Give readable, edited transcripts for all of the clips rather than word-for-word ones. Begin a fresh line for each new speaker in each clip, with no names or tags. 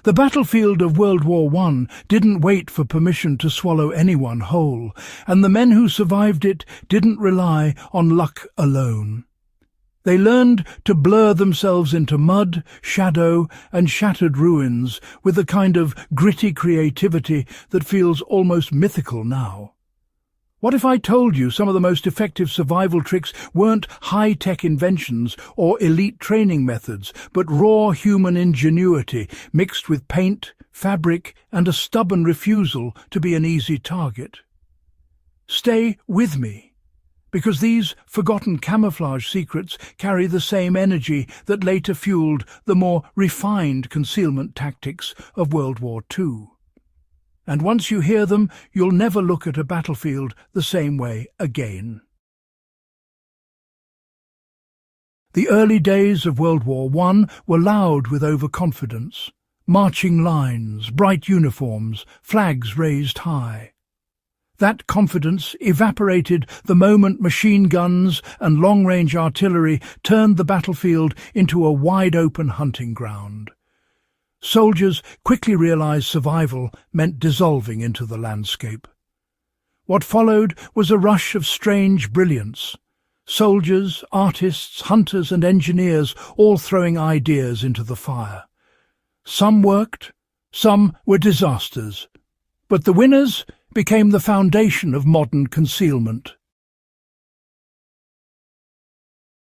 The battlefield of World War I didn't wait for permission to swallow anyone whole, and the men who survived it didn't rely on luck alone. They learned to blur themselves into mud, shadow, and shattered ruins with a kind of gritty creativity that feels almost mythical now. What if I told you some of the most effective survival tricks weren't high-tech inventions or elite training methods, but raw human ingenuity mixed with paint, fabric, and a stubborn refusal to be an easy target? Stay with me, because these forgotten camouflage secrets carry the same energy that later fueled the more refined concealment tactics of World War II. And once you hear them, you'll never look at a battlefield the same way again. The early days of World War I were loud with overconfidence. Marching lines, bright uniforms, flags raised high. That confidence evaporated the moment machine guns and long-range artillery turned the battlefield into a wide-open hunting ground. Soldiers quickly realized survival meant dissolving into the landscape. What followed was a rush of strange brilliance. Soldiers, artists, hunters and engineers all throwing ideas into the fire. Some worked, some were disasters, but the winners became the foundation of modern concealment.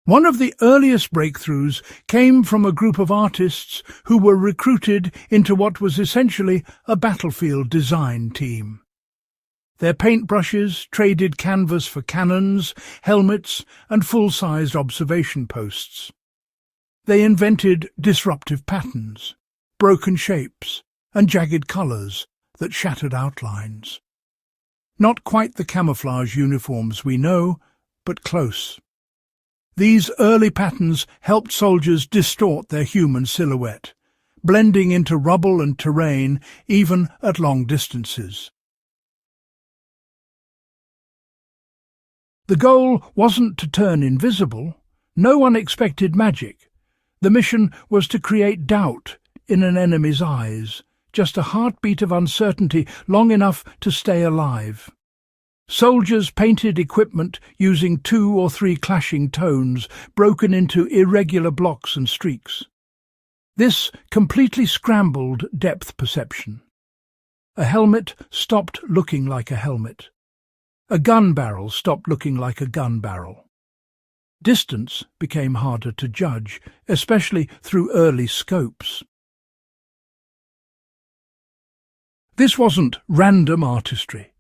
One of the earliest breakthroughs came from a group of artists who were recruited into what was essentially a battlefield design team. Their paintbrushes traded canvas for cannons, helmets, and full-sized observation posts. They invented disruptive patterns, broken shapes, and jagged colours that shattered outlines. Not quite the camouflage uniforms we know, but close. These early patterns helped soldiers distort their human silhouette, blending into rubble and terrain even at long distances. The goal wasn't to turn invisible. No one expected magic. The mission was to create doubt in an enemy's eyes, just a heartbeat of uncertainty long enough to stay alive. Soldiers painted equipment using 2 or 3 clashing tones, broken into irregular blocks and streaks. This completely scrambled depth perception. A helmet stopped looking like a helmet. A gun barrel stopped looking like a gun barrel. Distance became harder to judge, especially through early scopes. This wasn't random artistry.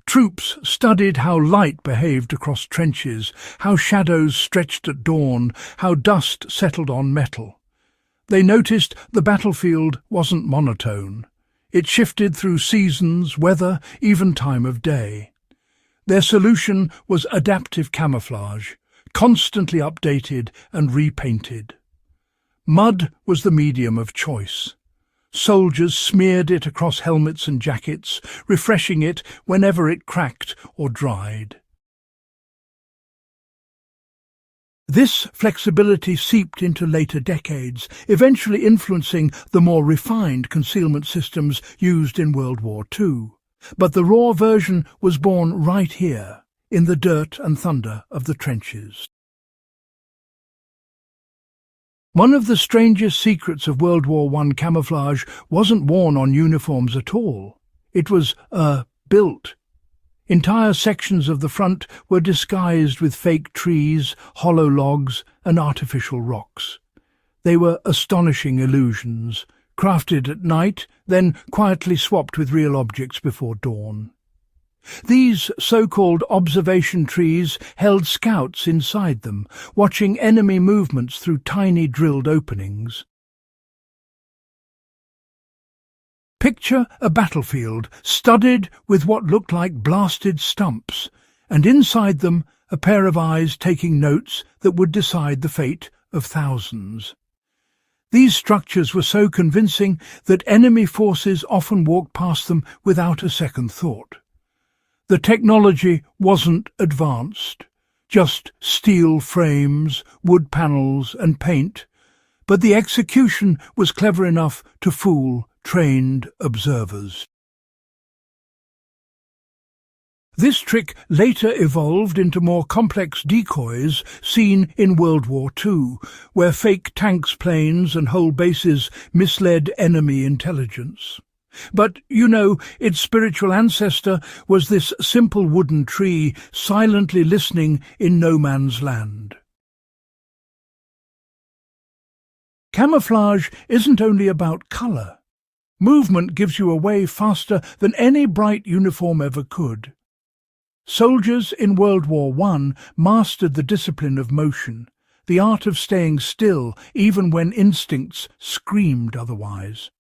Troops studied how light behaved across trenches, how shadows stretched at dawn, how dust settled on metal. They noticed the battlefield wasn't monotone. It shifted through seasons, weather, even time of day. Their solution was adaptive camouflage, constantly updated and repainted. Mud was the medium of choice. Soldiers smeared it across helmets and jackets, refreshing it whenever it cracked or dried. This flexibility seeped into later decades, eventually influencing the more refined concealment systems used in World War II. But the raw version was born right here, in the dirt and thunder of the trenches. One of the strangest secrets of World War I camouflage wasn't worn on uniforms at all. It was built. Entire sections of the front were disguised with fake trees, hollow logs, and artificial rocks. They were astonishing illusions, crafted at night, then quietly swapped with real objects before dawn. These so-called observation trees held scouts inside them, watching enemy movements through tiny drilled openings. Picture a battlefield studded with what looked like blasted stumps, and inside them a pair of eyes taking notes that would decide the fate of thousands. These structures were so convincing that enemy forces often walked past them without a second thought. The technology wasn't advanced, just steel frames, wood panels and paint, but the execution was clever enough to fool trained observers. This trick later evolved into more complex decoys seen in World War II, where fake tanks, planes and whole bases misled enemy intelligence. But, its spiritual ancestor was this simple wooden tree silently listening in no man's land. Camouflage isn't only about colour. Movement gives you away faster than any bright uniform ever could. Soldiers in World War I mastered the discipline of motion, the art of staying still even when instincts screamed otherwise.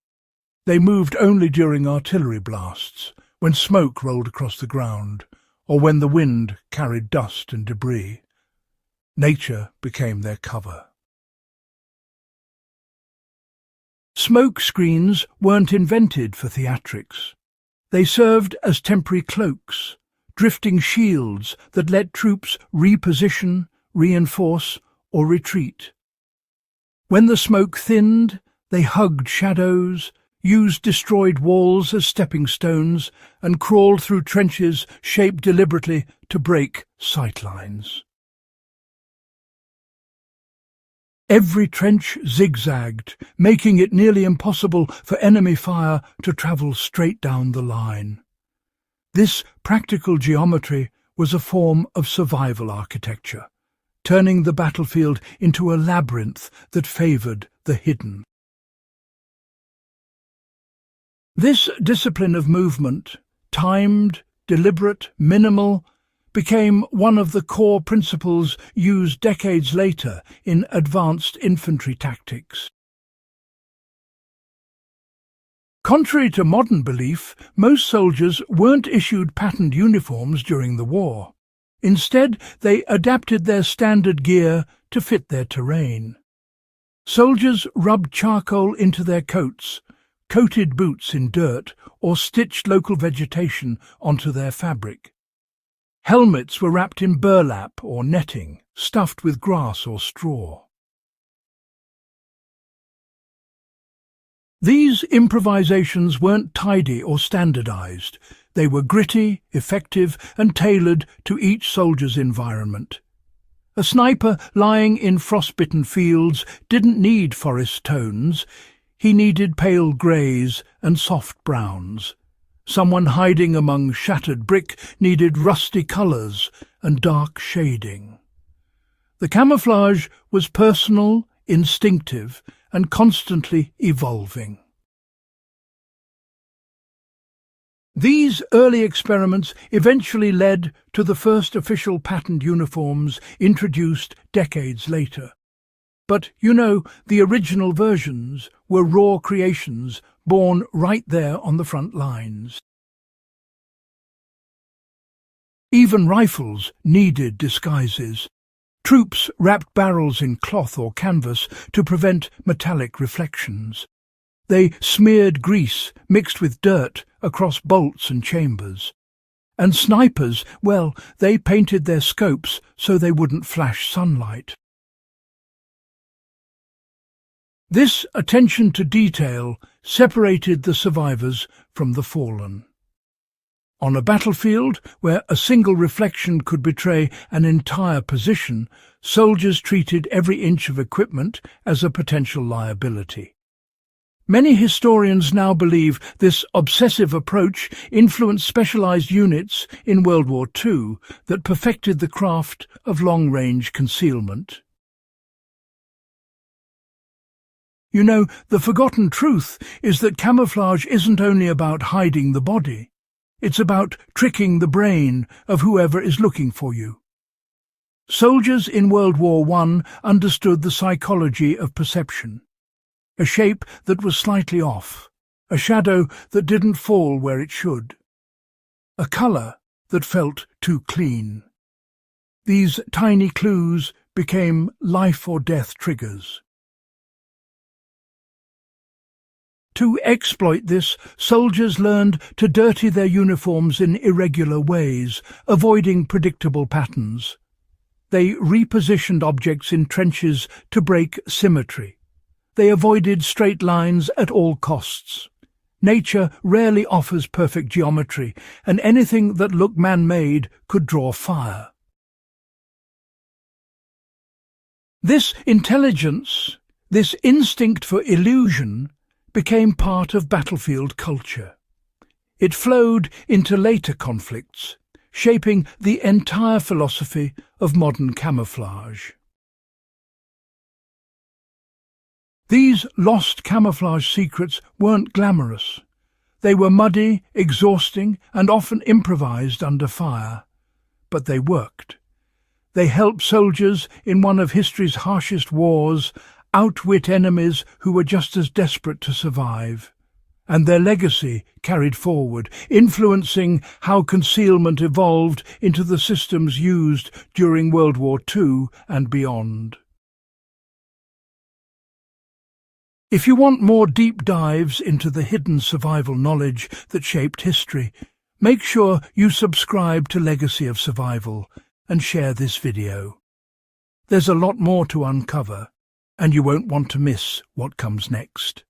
They moved only during artillery blasts, when smoke rolled across the ground, or when the wind carried dust and debris. Nature became their cover. Smoke screens weren't invented for theatrics. They served as temporary cloaks, drifting shields that let troops reposition, reinforce, or retreat. When the smoke thinned, they hugged shadows, used destroyed walls as stepping stones, and crawled through trenches shaped deliberately to break sightlines. Every trench zigzagged, making it nearly impossible for enemy fire to travel straight down the line. This practical geometry was a form of survival architecture, turning the battlefield into a labyrinth that favoured the hidden. This discipline of movement, timed, deliberate, minimal, became one of the core principles used decades later in advanced infantry tactics. Contrary to modern belief, most soldiers weren't issued patterned uniforms during the war. Instead, they adapted their standard gear to fit their terrain. Soldiers rubbed charcoal into their coats, coated boots in dirt, or stitched local vegetation onto their fabric. Helmets were wrapped in burlap or netting, stuffed with grass or straw. These improvisations weren't tidy or standardized. They were gritty, effective, and tailored to each soldier's environment. A sniper lying in frostbitten fields didn't need forest tones. He needed pale greys and soft browns. Someone hiding among shattered brick needed rusty colours and dark shading. The camouflage was personal, instinctive, and constantly evolving. These early experiments eventually led to the first official patterned uniforms introduced decades later. But, the original versions were raw creations born right there on the front lines. Even rifles needed disguises. Troops wrapped barrels in cloth or canvas to prevent metallic reflections. They smeared grease mixed with dirt across bolts and chambers. And snipers, they painted their scopes so they wouldn't flash sunlight. This attention to detail separated the survivors from the fallen. On a battlefield where a single reflection could betray an entire position, soldiers treated every inch of equipment as a potential liability. Many historians now believe this obsessive approach influenced specialized units in World War II that perfected the craft of long-range concealment. The forgotten truth is that camouflage isn't only about hiding the body. It's about tricking the brain of whoever is looking for you. Soldiers in World War I understood the psychology of perception. A shape that was slightly off, a shadow that didn't fall where it should, a colour that felt too clean. These tiny clues became life or death triggers. To exploit this, soldiers learned to dirty their uniforms in irregular ways, avoiding predictable patterns. They repositioned objects in trenches to break symmetry. They avoided straight lines at all costs. Nature rarely offers perfect geometry, and anything that looked man-made could draw fire. This intelligence, this instinct for illusion, became part of battlefield culture. It flowed into later conflicts, shaping the entire philosophy of modern camouflage. These lost camouflage secrets weren't glamorous. They were muddy, exhausting, and often improvised under fire. But they worked. They helped soldiers in one of history's harshest wars outwit enemies who were just as desperate to survive. And their legacy carried forward, influencing how concealment evolved into the systems used during World War II and beyond. If you want more deep dives into the hidden survival knowledge that shaped history, make sure you subscribe to Legacy of Survival and share this video. There's a lot more to uncover, and you won't want to miss what comes next.